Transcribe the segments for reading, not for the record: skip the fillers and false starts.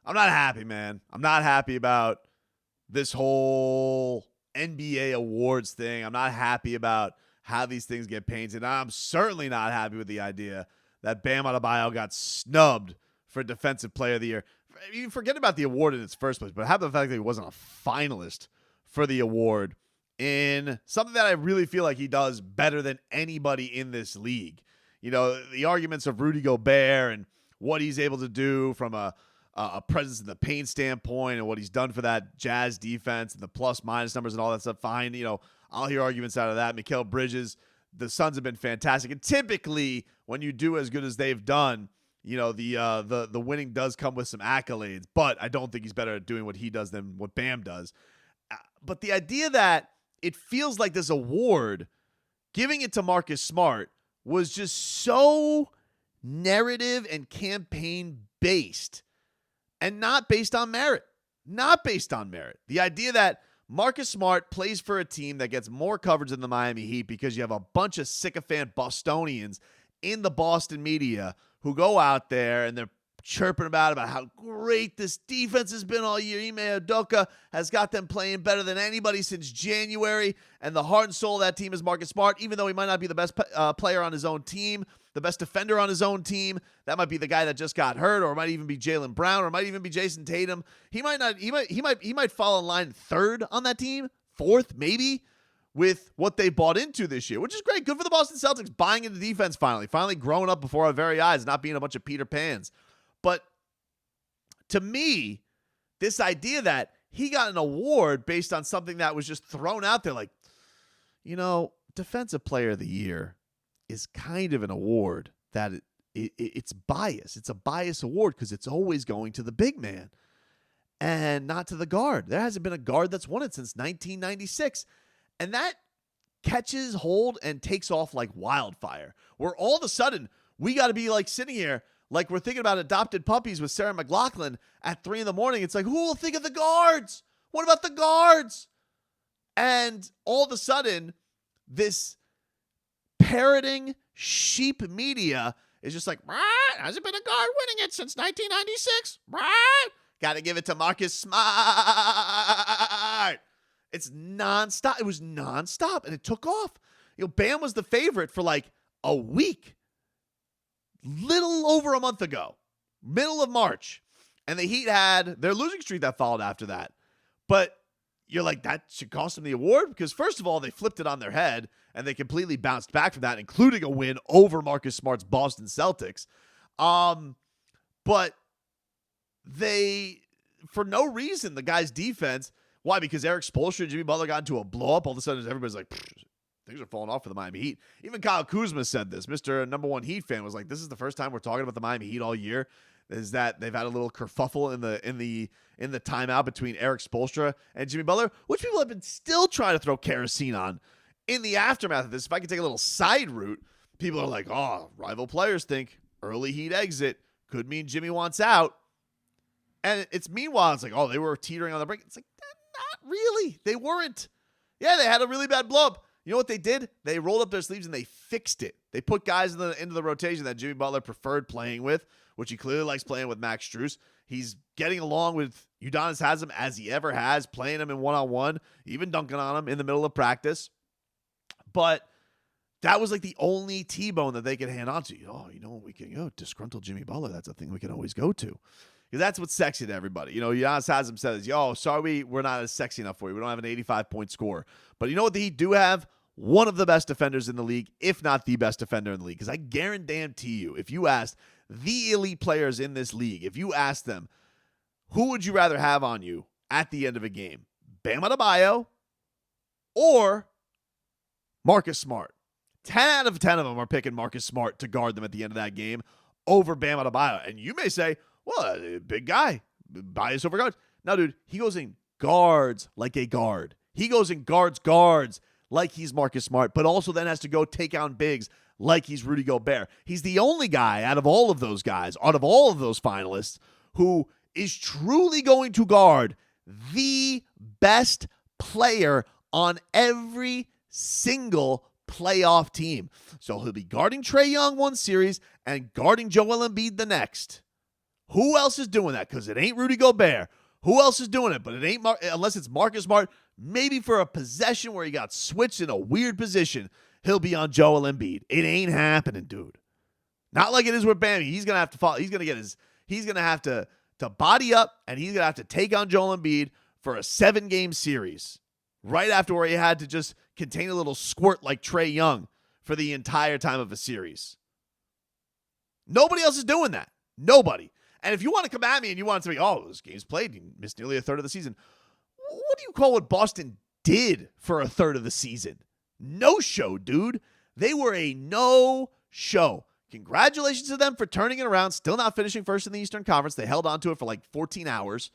I'm not happy, man. I'm not happy about this whole NBA awards thing. I'm not happy about how these things get painted. I'm certainly not happy with the idea that Bam Adebayo got snubbed for Defensive Player of the Year. You forget about the award in its first place, but how about the fact that he wasn't a finalist for the award in something that I really feel like he does better than anybody in this league. You know, the arguments of Rudy Gobert and what he's able to do from a presence in the paint standpoint and what he's done for that Jazz defense and the plus-minus numbers and all that stuff, fine. You know, I'll hear arguments out of that. Mikal Bridges, the Suns have been fantastic. And typically, when you do as good as they've done, you know, the winning does come with some accolades. But I don't think he's better at doing what he does than what Bam does. But the idea that it feels like this award, giving it to Marcus Smart, was just so narrative and campaign-based. And not based on merit. Not based on merit. The idea that Marcus Smart plays for a team that gets more coverage than the Miami Heat because you have a bunch of sycophant Bostonians in the Boston media who go out there and they're chirping about how great this defense has been all year. Ime Udoka has got them playing better than anybody since January. And the heart and soul of that team is Marcus Smart, even though he might not be the best player on his own team, the best defender on his own team. That might be the guy that just got hurt, or it might even be Jaylen Brown, or it might even be Jason Tatum. He might fall in line third on that team, fourth maybe, with what they bought into this year, which is great. Good for the Boston Celtics buying into defense finally growing up before our very eyes, not being a bunch of Peter Pans. But to me, this idea that he got an award based on something that was just thrown out there, like, you know, Defensive Player of the Year is kind of an award that it's biased. It's a biased award because it's always going to the big man and not to the guard. There hasn't been a guard that's won it since 1996. And that catches hold and takes off like wildfire, where all of a sudden we got to be like sitting here like we're thinking about adopted puppies with Sarah McLachlan at 3 a.m. It's like, who will think of the guards? What about the guards? And all of a sudden, this parroting sheep media is just like, right? Hasn't been a guard winning it since 1996, right? Got to give it to Marcus Smart. It's nonstop. It was nonstop, and it took off. You know, Bam was the favorite for like a week. Little over a month ago, middle of March, and the Heat had their losing streak that followed after that. But you're like, that should cost them the award? Because first of all, they flipped it on their head, and they completely bounced back from that, including a win over Marcus Smart's Boston Celtics. But they, for no reason, the guy's defense, why? Because Eric Spoelstra and Jimmy Butler got into a blow-up. All of a sudden, everybody's like, things are falling off for the Miami Heat. Even Kyle Kuzma said this. Mr. Number One Heat fan was like, this is the first time we're talking about the Miami Heat all year, is that they've had a little kerfuffle in the timeout between Eric Spoelstra and Jimmy Butler, which people have been still trying to throw kerosene on. In the aftermath of this, if I could take a little side route, people are like, oh, rival players think early Heat exit could mean Jimmy wants out. And it's meanwhile, it's like, oh, they were teetering on the brink. It's like, not really. They weren't. Yeah, they had a really bad blow-up. You know what they did? They rolled up their sleeves and they fixed it. They put guys into the rotation that Jimmy Butler preferred playing with, which he clearly likes playing with Max Strus. He's getting along with Udonis Haslem as he ever has, playing him in one-on-one, even dunking on him in the middle of practice. But that was like the only T-bone that they could hand on to. Oh, you know, we can disgruntled Jimmy Butler. That's a thing we can always go to. Because that's what's sexy to everybody. You know, Udonis Haslem says, sorry, we're not as sexy enough for you. We don't have an 85-point score. But you know what the Heat do have? One of the best defenders in the league, if not the best defender in the league. Because I guarantee you, if you asked the elite players in this league, if you asked them, who would you rather have on you at the end of a game? Bam Adebayo or Marcus Smart? 10 out of 10 of them are picking Marcus Smart to guard them at the end of that game over Bam Adebayo. And you may say, well, big guy, bias over guards. No, dude, he goes in guards like a guard. He goes in guards like he's Marcus Smart, but also then has to go take on bigs like he's Rudy Gobert. He's the only guy out of all of those guys, out of all of those finalists, who is truly going to guard the best player on every single playoff team. So he'll be guarding Trae Young one series and guarding Joel Embiid the next. Who else is doing that? Because it ain't Rudy Gobert. Who else is doing it? But it ain't unless it's Marcus Smart. Maybe for a possession where he got switched in a weird position, he'll be on Joel Embiid. It ain't happening, dude. Not like it is with Bam. He's gonna have to fall. He's gonna have to body up, and he's gonna have to take on Joel Embiid for a 7-game series. Right after where he had to just contain a little squirt like Trae Young for the entire time of a series. Nobody else is doing that. Nobody. And if you want to come at me and you want to say, oh, this game's played, you missed nearly a third of the season. What do you call what Boston did for a third of the season? No show, dude. They were a no show. Congratulations to them for turning it around, still not finishing first in the Eastern Conference. They held on to it for like 14 hours.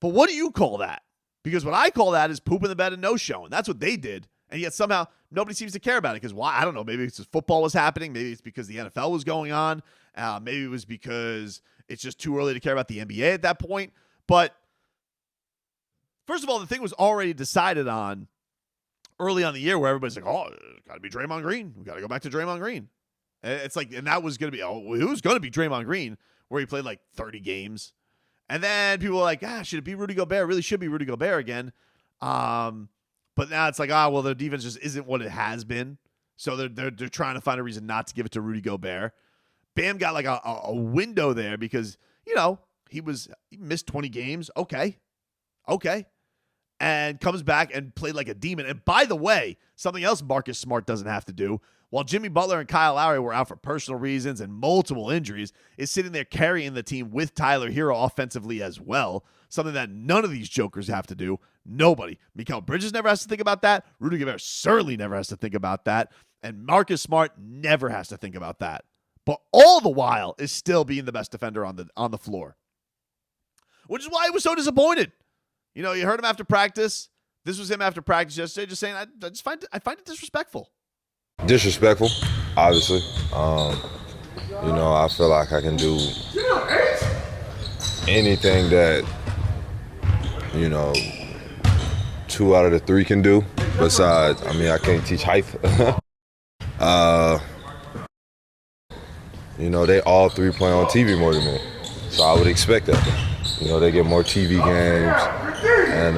But what do you call that? Because what I call that is pooping the bed and no showing. That's what they did. And yet somehow nobody seems to care about it. Because why? I don't know. Maybe it's because football was happening. Maybe it's because the NFL was going on. Maybe it was because it's just too early to care about the NBA at that point. But first of all, the thing was already decided on early on in the year where everybody's like, oh, it's got to be Draymond Green. We got to go back to Draymond Green. It's like, and that was going to be, it was going to be Draymond Green where he played like 30 games. And then people were like, should it be Rudy Gobert? It really should be Rudy Gobert again. But now it's like, well, their defense just isn't what it has been. So they're trying to find a reason not to give it to Rudy Gobert. Bam got like a window there because, he missed 20 games. Okay. And comes back and played like a demon. And by the way, something else Marcus Smart doesn't have to do, while Jimmy Butler and Kyle Lowry were out for personal reasons and multiple injuries, is sitting there carrying the team with Tyler Herro offensively as well, something that none of these jokers have to do. Nobody. Mikal Bridges never has to think about that. Rudy Gobert certainly never has to think about that. And Marcus Smart never has to think about that. But all the while is still being the best defender on the floor. Which is why he was so disappointed. You heard him after practice. This was him after practice yesterday, just saying, I find it disrespectful. Disrespectful, obviously. I feel like I can do anything that, 2 out of the 3 can do. Besides, I can't teach height. They all 3 play on TV more than me. So I would expect that. They get more TV games and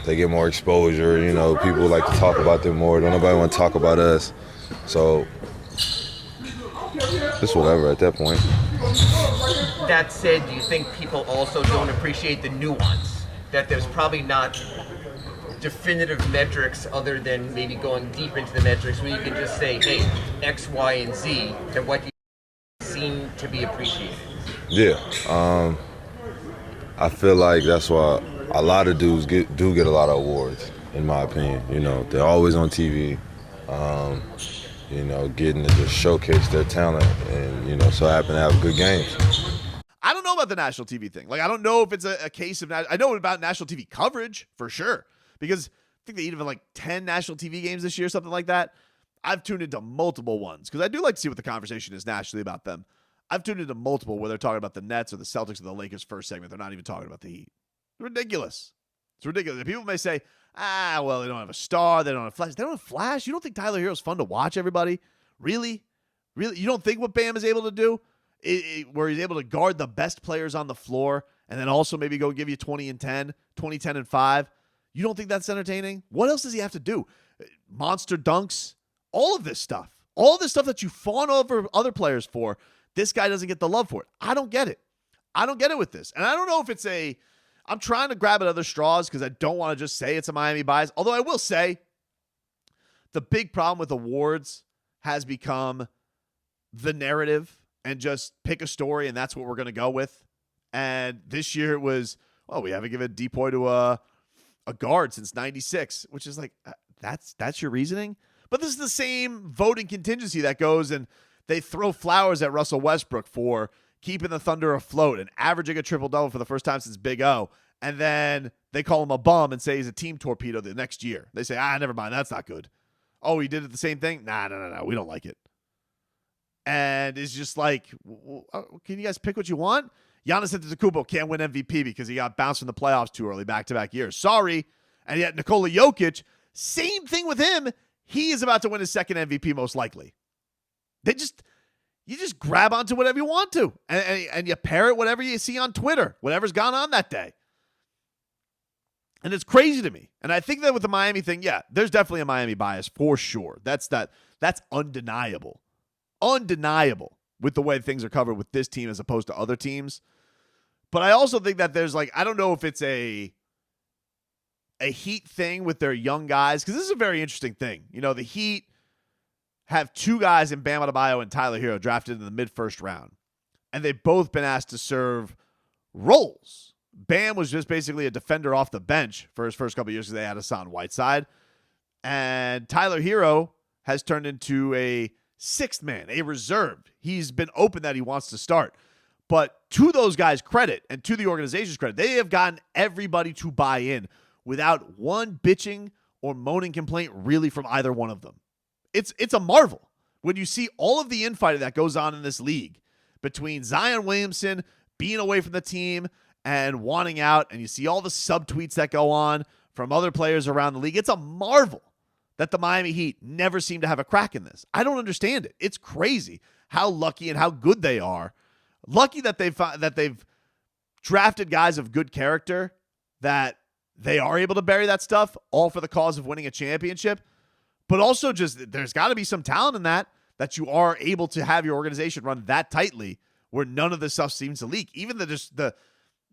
they get more exposure. People like to talk about them more. Don't nobody want to talk about us. So it's whatever at that point. That said, do you think people also don't appreciate the nuance? That there's probably not definitive metrics other than maybe going deep into the metrics where you can just say, hey, X, Y, and Z, and what you seem to be appreciated. Yeah. I feel like that's why a lot of dudes do get a lot of awards, in my opinion. They're always on TV. Getting to just showcase their talent and, so happen to have good games. I don't know about the national TV thing. Like, I don't know if it's a case of, I know about national TV coverage for sure, because I think they even like 10 national TV games this year, something like that. I've tuned into multiple ones because I do like to see what the conversation is nationally about them. I've tuned into multiple where they're talking about the Nets or the Celtics or the Lakers first segment. They're not even talking about the Heat. It's ridiculous. It's ridiculous. People may say, well, they don't have a star. They don't have flash. They don't have flash. You don't think Tyler Herro's fun to watch, everybody? Really? Really? You don't think what Bam is able to do, where he's able to guard the best players on the floor and then also maybe go give you 20 and 10, 20, 10 and 5? You don't think that's entertaining? What else does he have to do? Monster dunks, all of this stuff. All of this stuff that you fawn over other players for, this guy doesn't get the love for it. I don't get it. I don't get it with this. And I don't know if it's I'm trying to grab at other straws because I don't want to just say it's a Miami bias. Although I will say the big problem with awards has become the narrative and just pick a story and that's what we're going to go with. And this year it was, we haven't given DPOY to a guard since 96, which is like, that's your reasoning? But this is the same voting contingency that goes and they throw flowers at Russell Westbrook for keeping the Thunder afloat and averaging a triple-double for the first time since Big O. And then they call him a bum and say he's a team torpedo the next year. They say, never mind, that's not good. Oh, he did it the same thing? No, we don't like it. And it's just like, can you guys pick what you want? Giannis Antetokounmpo can't win MVP because he got bounced from the playoffs too early back-to-back years. Sorry. And yet Nikola Jokic, same thing with him. He is about to win his second MVP most likely. you just grab onto whatever you want to, and you parrot whatever you see on Twitter, whatever's gone on that day. And it's crazy to me. And I think that with the Miami thing, yeah, there's definitely a Miami bias for sure. That's undeniable. Undeniable with the way things are covered with this team as opposed to other teams. But I also think that there's I don't know if it's a Heat thing with their young guys, because this is a very interesting thing. The Heat have two guys in Bam Adebayo and Tyler Herro drafted in the mid-first round. And they've both been asked to serve roles. Bam was just basically a defender off the bench for his first couple of years because they had Hassan Whiteside. And Tyler Herro has turned into a sixth man, a reserve. He's been open that he wants to start. But to those guys' credit and to the organization's credit, they have gotten everybody to buy in without one bitching or moaning complaint really from either one of them. It's a marvel when you see all of the infighting that goes on in this league between Zion Williamson being away from the team and wanting out, and you see all the subtweets that go on from other players around the league. It's a marvel that the Miami Heat never seem to have a crack in this. I don't understand it. It's crazy how lucky and how good they are. Lucky that they've drafted guys of good character, that they are able to bury that stuff, all for the cause of winning a championship. But also just there's got to be some talent in that you are able to have your organization run that tightly where none of this stuff seems to leak. Even the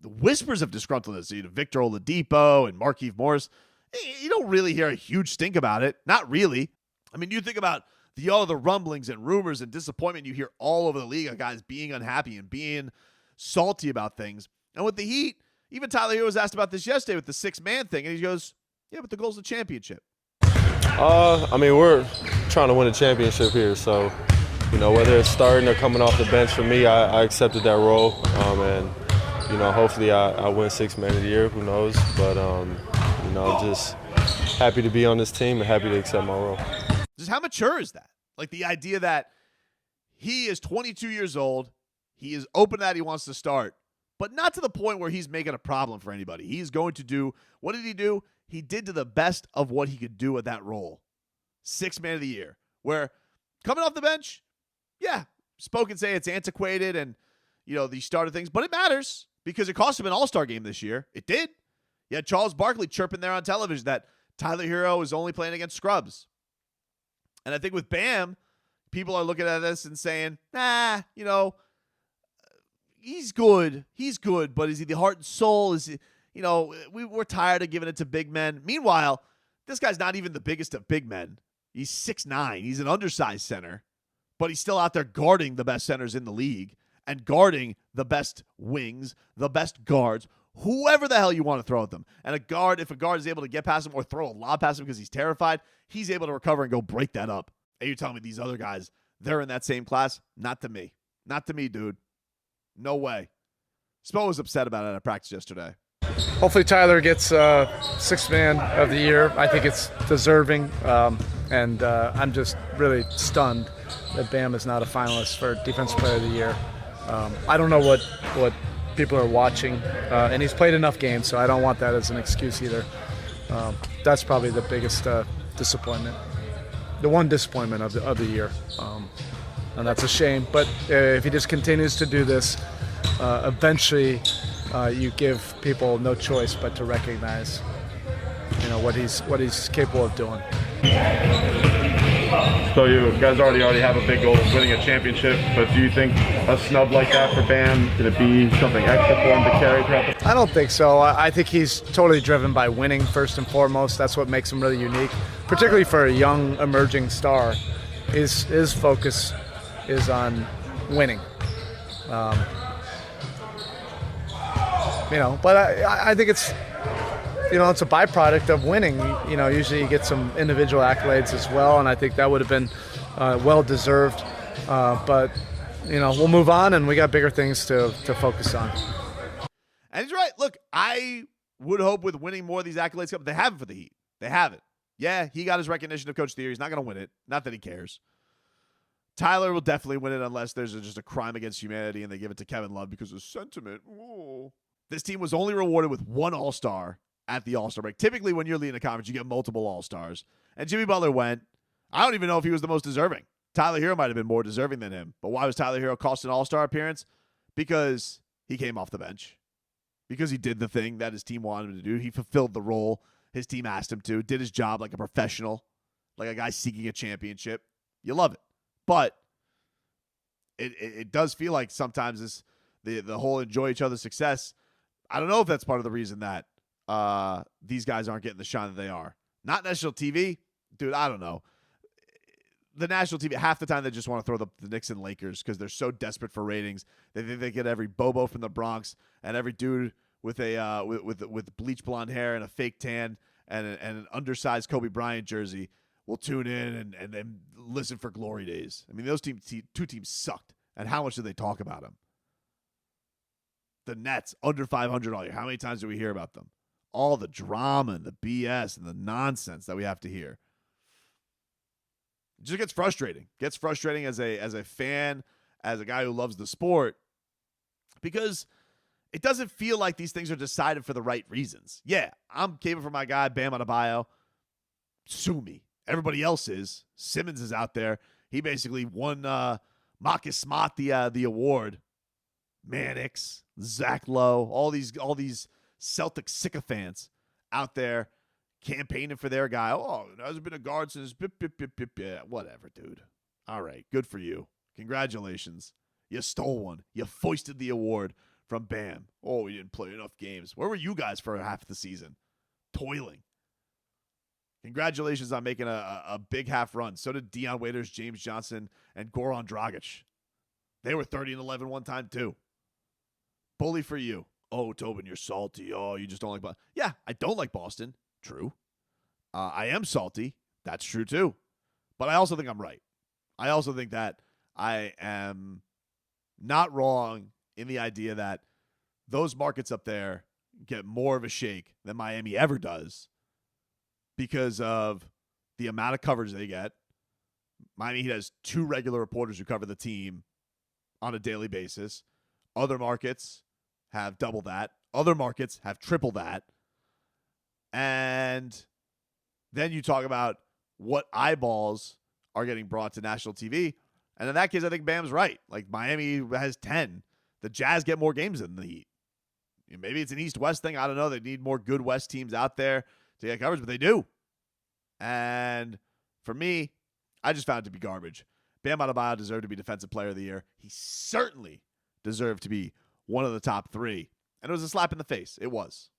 whispers of disgruntledness, Victor Oladipo and Markieff Morris, you don't really hear a huge stink about it. Not really. I mean, you think about all of the rumblings and rumors and disappointment you hear all over the league of guys being unhappy and being salty about things. And with the Heat, even Tyler Herro was asked about this yesterday with the six-man thing, and he goes, yeah, but the goal's the championship. We're trying to win a championship here, so, whether it's starting or coming off the bench, for me, I accepted that role, and, hopefully I win six-man of the year, who knows, but, I'm just happy to be on this team and happy to accept my role. Just how mature is that? The idea that he is 22 years old, he is open that he wants to start, but not to the point where he's making a problem for anybody. He's going to do, what did he do? He did to the best of what he could do at that role. Sixth man of the year. Where coming off the bench, yeah, spoken say it's antiquated and, these starter things, but it matters because it cost him an all-star game this year. It did. You had Charles Barkley chirping there on television that Tyler Herro is only playing against scrubs. And I think with Bam, people are looking at this and saying, he's good. He's good, but is he the heart and soul? Is he, we're tired of giving it to big men. Meanwhile, this guy's not even the biggest of big men. He's 6'9". He's an undersized center, but he's still out there guarding the best centers in the league and guarding the best wings, the best guards, whoever the hell you want to throw at them. And if a guard is able to get past him or throw a lob past him because he's terrified, he's able to recover and go break that up. And you're telling me these other guys, they're in that same class? Not to me. Not to me, dude. No way. Spo was upset about it at practice yesterday. Hopefully Tyler gets sixth man of the year. I think it's deserving, and I'm just really stunned that Bam is not a finalist for Defensive Player of the Year. I don't know what people are watching, and he's played enough games, so I don't want that as an excuse either. That's probably the biggest disappointment, the one disappointment of the year, and that's a shame. But if he just continues to do this, eventually you give people no choice but to recognize, what he's capable of doing. So you guys already have a big goal of winning a championship, but do you think a snub like that for Bam, could it be something extra for him to carry throughout the... I don't think so. I think he's totally driven by winning first and foremost. That's what makes him really unique, particularly for a young emerging star. His focus is on winning. But I think it's it's a byproduct of winning. Usually you get some individual accolades as well, and I think that would have been well-deserved. But, we'll move on, and we got bigger things to focus on. And he's right. Look, I would hope with winning more of these accolades, they have it for the Heat. They have it. Yeah, he got his recognition of Coach of the Year. He's not going to win it. Not that he cares. Tyler will definitely win it unless there's just a crime against humanity and they give it to Kevin Love because of sentiment. Ooh. This team was only rewarded with one All-Star at the All-Star break. Typically, when you're leading a conference, you get multiple All-Stars. And Jimmy Butler went. I don't even know if he was the most deserving. Tyler Herro might have been more deserving than him. But why was Tyler Herro cost an all-star appearance? Because he came off the bench. Because he did the thing that his team wanted him to do. He fulfilled the role his team asked him to. Did his job like a professional. Like a guy seeking a championship. You love it. But it does feel like sometimes the whole enjoy each other's success. I don't know if that's part of the reason that these guys aren't getting the shine that they are. Not national TV. Dude, I don't know. The national TV, half the time they just want to throw the Knicks and Lakers because they're so desperate for ratings. They think they get every Bobo from the Bronx and every dude with a with bleach blonde hair and a fake tan and an undersized Kobe Bryant jersey will tune in and then listen for glory days. I mean, those two teams sucked. And how much did they talk about them? The Nets, under 500 all year. How many times do we hear about them? All the drama and the BS and the nonsense that we have to hear. It just gets frustrating. Gets frustrating as a fan, as a guy who loves the sport, because it doesn't feel like these things are decided for the right reasons. Yeah, I'm caving for my guy, Bam Adebayo. Sue me. Everybody else is. Simmons is out there. He basically won Marcus Smart the award. Mannix, Zach Lowe, all these Celtic sycophants out there campaigning for their guy. Oh, it hasn't been a guard since yeah, whatever, dude. All right, good for you. Congratulations. You stole one. You foisted the award from Bam. Oh, you didn't play enough games. Where were you guys for half the season? Toiling. Congratulations on making a big half run. So did Dion Waiters, James Johnson, and Goran Dragic. They were 30-11 one time too. Bully for you. Oh, Tobin, you're salty. Oh, you just don't like Boston. Yeah, I don't like Boston. True. I am salty. That's true too. But I also think I'm right. I also think that I am not wrong in the idea that those markets up there get more of a shake than Miami ever does because of the amount of coverage they get. Miami Heat has 2 regular reporters who cover the team on a daily basis. Other markets have double that. Other markets have triple that. And then you talk about what eyeballs are getting brought to national TV. And in that case, I think Bam's right. Like, Miami has 10. The Jazz get more games than the Heat. Maybe it's an East-West thing. I don't know. They need more good West teams out there to get coverage, but they do. And for me, I just found it to be garbage. Bam Adebayo deserved to be Defensive Player of the Year. He certainly deserved to be one of the top 3. And it was a slap in the face. It was.